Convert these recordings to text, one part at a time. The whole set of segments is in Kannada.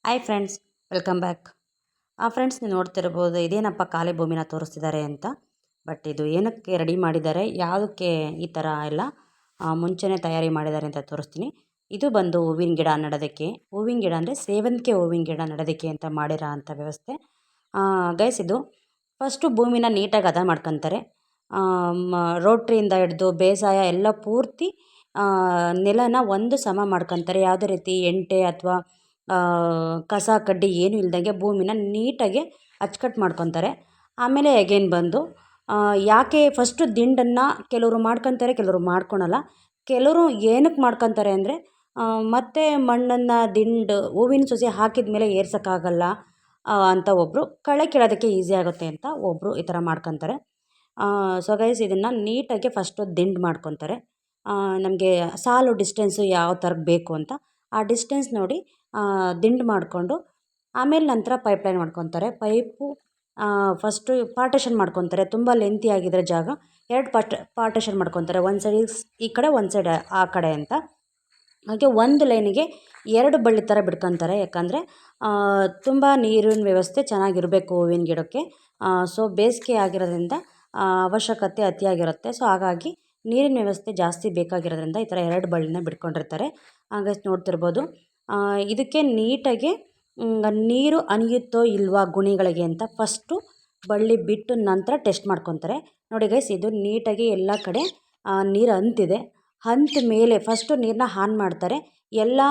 Hi friends, welcome back. Friends, ನೀವು ನೋಡ್ತಿರ್ಬೋದು ಇದೇನಪ್ಪ ಖಾಲಿ ಭೂಮಿನ ತೋರಿಸ್ತಿದ್ದಾರೆ ಅಂತ. ಬಟ್ ಇದು ಏನಕ್ಕೆ ರೆಡಿ ಮಾಡಿದ್ದಾರೆ, ಯಾವುದಕ್ಕೆ ಈ ಥರ ಎಲ್ಲ ಮುಂಚೆನೇ ತಯಾರಿ ಮಾಡಿದ್ದಾರೆ ಅಂತ ತೋರಿಸ್ತೀನಿ. ಇದು ಬಂದು ಹೂವಿನ ಗಿಡ ನೆಡೋದಕ್ಕೆ. ಹೂವಿನ ಗಿಡ ಅಂದರೆ ಸೇವಂತಿಗೆ ಹೂವಿನ ಗಿಡ ನೆಡೋದಕ್ಕೆ ಅಂತ ಮಾಡಿರೋ ಅಂಥ ವ್ಯವಸ್ಥೆ. ಗೈಸ್, ಇದು ಫಸ್ಟು ಭೂಮಿನ ನೀಟಾಗಿ ಹದ ಮಾಡ್ಕೊತಾರೆ. ರೋಟ್ರಿಯಿಂದ ಹಿಡ್ದು ಬೇಸಾಯ ಎಲ್ಲ ಪೂರ್ತಿ ನೆಲನ ಒಂದು ಸಮ ಮಾಡ್ಕೊತಾರೆ. ಯಾವುದೇ ರೀತಿ ಎಂಟೆ ಅಥವಾ ಕಸ ಕಡ್ಡಿ ಏನೂ ಇಲ್ದಂಗೆ ಭೂಮಿನ ನೀಟಾಗಿ ಅಚ್ಚುಕಟ್ಟು ಮಾಡ್ಕೊತಾರೆ. ಆಮೇಲೆ ಅಗೇನ್ ಬಂದು ಯಾಕೆ ಫಸ್ಟು ದಿಂಡನ್ನು ಕೆಲವರು ಮಾಡ್ಕೊತಾರೆ, ಕೆಲವರು ಮಾಡ್ಕೊಳಲ್ಲ. ಕೆಲವರು ಏನಕ್ಕೆ ಮಾಡ್ಕೊತಾರೆ ಅಂದರೆ ಮತ್ತೆ ಮಣ್ಣನ್ನು ದಿಂಡು ಹೂವಿನ ಸಸಿ ಹಾಕಿದ ಮೇಲೆ ಏರ್ಸೋಕ್ಕಾಗಲ್ಲ ಅಂತ ಒಬ್ಬರು, ಕಳೆ ಕೀಳೋದಕ್ಕೆ ಈಸಿ ಆಗುತ್ತೆ ಅಂತ ಒಬ್ಬರು ಈ ಥರ ಮಾಡ್ಕೊತಾರೆ. ಸೊ ಗೈಸ್, ಇದನ್ನು ನೀಟಾಗಿ ಫಸ್ಟು ದಿಂಡು ಮಾಡ್ಕೊತಾರೆ. ನಮಗೆ ಸಾಲು ಡಿಸ್ಟೆನ್ಸು ಯಾವ ಥರ ಬೇಕು ಅಂತ ಆ ಡಿಸ್ಟೆನ್ಸ್ ನೋಡಿ ದಿಂಡು ಮಾಡಿಕೊಂಡು ಆಮೇಲೆ ನಂತರ ಪೈಪ್ಲೈನ್ ಮಾಡ್ಕೊತಾರೆ. ಪೈಪು ಫಸ್ಟು ಪಾರ್ಟೇಷನ್ ಮಾಡ್ಕೊತಾರೆ. ತುಂಬ ಲೆಂತಿ ಆಗಿದ್ರೆ ಜಾಗ 2 ಪಾರ್ಟೇಷನ್ ಮಾಡ್ಕೊತಾರೆ. ಒಂದು ಸೈಡ್ ಈ ಕಡೆ, ಒಂದು ಸೈಡ್ ಆ ಕಡೆ ಅಂತ. ಹಾಗೆ ಒಂದು ಲೈನಿಗೆ 2 ಬಳ್ಳಿ ಥರ ಬಿಡ್ಕೊತಾರೆ. ಯಾಕಂದರೆ ತುಂಬ ನೀರಿನ ವ್ಯವಸ್ಥೆ ಚೆನ್ನಾಗಿರಬೇಕು ಹೂವಿನ ಗಿಡಕ್ಕೆ. ಸೊ ಬೇಸಿಗೆ ಆಗಿರೋದ್ರಿಂದ ಅವಶ್ಯಕತೆ ಅತಿಯಾಗಿರುತ್ತೆ. ಸೊ ಹಾಗಾಗಿ ನೀರಿನ ವ್ಯವಸ್ಥೆ ಜಾಸ್ತಿ ಬೇಕಾಗಿರೋದ್ರಿಂದ ಈ ಥರ 2 ಬಳ್ಳಿನ ಬಿಟ್ಕೊಂಡಿರ್ತಾರೆ. ಹಾಗೆ ನೋಡ್ತಿರ್ಬೋದು. ಇದಕ್ಕೆ ನೀಟಾಗಿ ನೀರು ಹನಿಯುತ್ತೋ ಇಲ್ವಾ ಗುಣಿಗಳಿಗೆ ಅಂತ ಫಸ್ಟು ಬಳ್ಳಿ ಬಿಟ್ಟು ನಂತರ ಟೆಸ್ಟ್ ಮಾಡ್ಕೊತಾರೆ. ನೋಡಿ ಗೈಸ್, ಇದು ನೀಟಾಗಿ ಎಲ್ಲ ಕಡೆ ನೀರು ಹಂತಿದೆ. ಹಂತ ಮೇಲೆ ಫಸ್ಟು ನೀರನ್ನ ಆನ್ ಮಾಡ್ತಾರೆ. ಎಲ್ಲ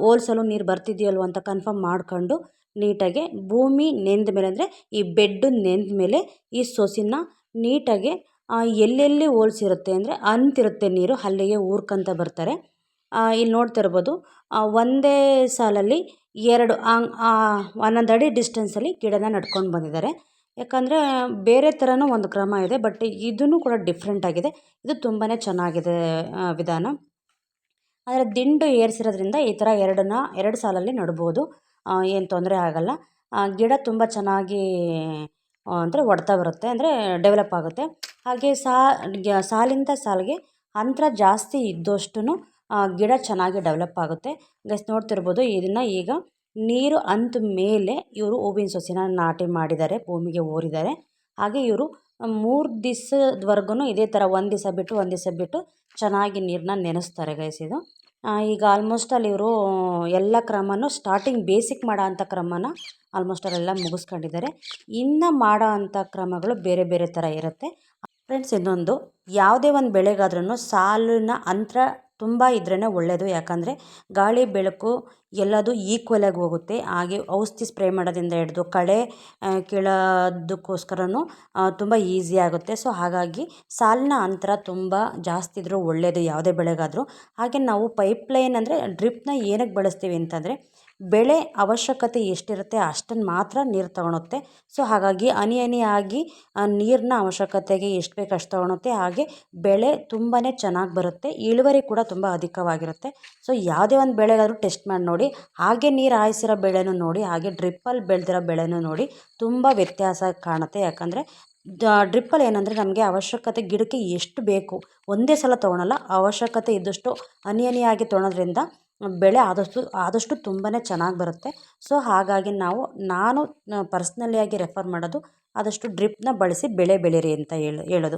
ಹೋಲ್ಸಲ್ಲೂ ನೀರು ಬರ್ತಿದೆಯಲ್ವ ಅಂತ ಕನ್ಫರ್ಮ್ ಮಾಡ್ಕೊಂಡು ನೀಟಾಗಿ ಭೂಮಿ ನೆಂದ ಮೇಲೆ, ಅಂದರೆ ಈ ಬೆಡ್ಡು ನೆಂದ ಮೇಲೆ ಈ ಸೊಸಿನ ನೀಟಾಗಿ ಎಲ್ಲೆಲ್ಲಿ ಹೋಲ್ಸಿರುತ್ತೆ ಅಂದರೆ ಅಂತಿರುತ್ತೆ ನೀರು ಅಲ್ಲಿಗೆ ಊರ್ಕೊಂತ ಬರ್ತಾರೆ. ಇಲ್ಲಿ ನೋಡ್ತಿರ್ಬೋದು, ಒಂದೇ ಸಾಲಲ್ಲಿ 2 11 ಅಡಿ ಡಿಸ್ಟೆನ್ಸಲ್ಲಿ ಗಿಡನ ನಡ್ಕೊಂಡು ಬಂದಿದ್ದಾರೆ. ಯಾಕಂದರೆ ಬೇರೆ ಥರನೂ ಒಂದು ಕ್ರಮ ಇದೆ, ಬಟ್ ಇದೂ ಕೂಡ ಡಿಫ್ರೆಂಟ್ ಆಗಿದೆ. ಇದು ತುಂಬಾ ಚೆನ್ನಾಗಿದೆ ವಿಧಾನ. ಆದರೆ ದಿಂಡು ಏರಿಸಿರೋದ್ರಿಂದ ಈ ಥರ 2 ಸಾಲಲ್ಲಿ ನಡ್ಬೋದು, ಏನು ತೊಂದರೆ ಆಗೋಲ್ಲ. ಗಿಡ ತುಂಬ ಚೆನ್ನಾಗಿ ಅಂದರೆ ಒಡ್ತಾ ಬರುತ್ತೆ, ಅಂದರೆ ಡೆವಲಪ್ ಆಗುತ್ತೆ. ಹಾಗೆ ಸಾಲಿಂದ ಸಾಲಿಗೆ ಅಂತರ ಜಾಸ್ತಿ ಇದ್ದಷ್ಟು ಗಿಡ ಚೆನ್ನಾಗಿ ಡೆವಲಪ್ ಆಗುತ್ತೆ. ಗೈಸ್ ನೋಡ್ತಿರ್ಬೋದು, ಇದನ್ನು ಈಗ ನೀರು ಅಂತ ಮೇಲೆ ಇವರು ಹೂವಿನ ಸಸಿನ ನಾಟಿ ಮಾಡಿದ್ದಾರೆ, ಭೂಮಿಗೆ ಊರಿದ್ದಾರೆ. ಹಾಗೆ ಇವರು 3 ದಿವಸದವರೆಗೂ ಇದೇ ಥರ ಒಂದು ದಿವಸ ಬಿಟ್ಟು ಚೆನ್ನಾಗಿ ನೀರನ್ನ ನೆನೆಸ್ತಾರೆ ಗೈಸ್. ಇದು ಈಗ ಆಲ್ಮೋಸ್ಟ್ ಅಲ್ಲಿ ಇವರು ಎಲ್ಲ ಕ್ರಮನೂ ಸ್ಟಾರ್ಟಿಂಗ್ ಬೇಸಿಕ್ ಮಾಡೋ ಅಂಥ ಕ್ರಮನ ಆಲ್ಮೋಸ್ಟ್ ಅಲ್ಲೆಲ್ಲ ಮುಗಿಸ್ಕೊಂಡಿದ್ದಾರೆ. ಇನ್ನು ಮಾಡೋ ಅಂಥ ಕ್ರಮಗಳು ಬೇರೆ ಬೇರೆ ಥರ ಇರುತ್ತೆ. ಫ್ರೆಂಡ್ಸ್, ಇನ್ನೊಂದು, ಯಾವುದೇ ಒಂದು ಬೆಳೆಗಾದ್ರೂ ಸಾಲಿನ ಅಂತರ ತುಂಬ ಇದ್ರೇ ಒಳ್ಳೆಯದು. ಯಾಕಂದರೆ ಗಾಳಿ ಬೆಳಕು ಎಲ್ಲದೂ ಈಕ್ವಲಾಗಿ ಹೋಗುತ್ತೆ. ಹಾಗೆ ಔಷಧಿ ಸ್ಪ್ರೇ ಮಾಡೋದ್ರಿಂದ ಹಿಡ್ದು ಕಳೆ ಕೀಳೋದಕ್ಕೋಸ್ಕರನೂ ತುಂಬ ಈಸಿ ಆಗುತ್ತೆ. ಸೊ ಹಾಗಾಗಿ ಸಾಲಿನ ಅಂತರ ತುಂಬ ಜಾಸ್ತಿ ಇದ್ದರೂ ಒಳ್ಳೆಯದು ಯಾವುದೇ ಬೆಳೆಗಾದರೂ. ಹಾಗೆ ನಾವು ಪೈಪ್ಲೈನ್ ಅಂದರೆ ಡ್ರಿಪ್ನ ಏನಕ್ಕೆ ಬಳಸ್ತೀವಿ ಅಂತಂದರೆ ಬೆಳೆ ಅವಶ್ಯಕತೆ ಎಷ್ಟಿರುತ್ತೆ ಅಷ್ಟನ್ನು ಮಾತ್ರ ನೀರು ತಗೊಳುತ್ತೆ. ಸೊ ಹಾಗಾಗಿ ಹನಿ ಹನಿಯಾಗಿ ನೀರಿನ ಅವಶ್ಯಕತೆಗೆ ಎಷ್ಟು ಬೇಕು ಅಷ್ಟು ತಗೊಳುತ್ತೆ. ಹಾಗೆ ಬೆಳೆ ತುಂಬಾ ಚೆನ್ನಾಗಿ ಬರುತ್ತೆ, ಇಳುವರಿ ಕೂಡ ತುಂಬ ಅಧಿಕವಾಗಿರುತ್ತೆ. ಸೊ ಯಾವುದೇ ಒಂದು ಬೆಳೆಗಾದರೂ ಟೆಸ್ಟ್ ಮಾಡಿ ನೋಡಿ. ಹಾಗೆ ನೀರು ಹಾಯಿಸಿರೋ ಬೆಳೆನೂ ನೋಡಿ, ಹಾಗೆ ಡ್ರಿಪ್ಪಲ್ಲಿ ಬೆಳೆದಿರೋ ಬೆಳೆನೂ ನೋಡಿ, ತುಂಬ ವ್ಯತ್ಯಾಸ ಕಾಣುತ್ತೆ. ಯಾಕಂದರೆ ಡ್ರಿಪ್ಪಲ್ಲಿ ಏನಂದರೆ ನಮಗೆ ಅವಶ್ಯಕತೆ ಗಿಡಕ್ಕೆ ಎಷ್ಟು ಬೇಕು ಒಂದೇ ಸಲ ತೊಗೊಳಲ್ಲ, ಅವಶ್ಯಕತೆ ಇದ್ದಷ್ಟು ಹನಿ ಹನಿಯಾಗಿ ತೊಗೊಳೋದ್ರಿಂದ ಬೆಳೆ ಆದಷ್ಟು ತುಂಬಾ ಚೆನ್ನಾಗಿ ಬರುತ್ತೆ. ಸೊ ಹಾಗಾಗಿ ನಾನು ಪರ್ಸ್ನಲಿಯಾಗಿ ರೆಫರ್ ಮಾಡೋದು ಆದಷ್ಟು ಡ್ರಿಪ್ನ ಬಳಸಿ ಬೆಳೆ ಬೆಳೀರಿ ಅಂತ ಹೇಳೋದು.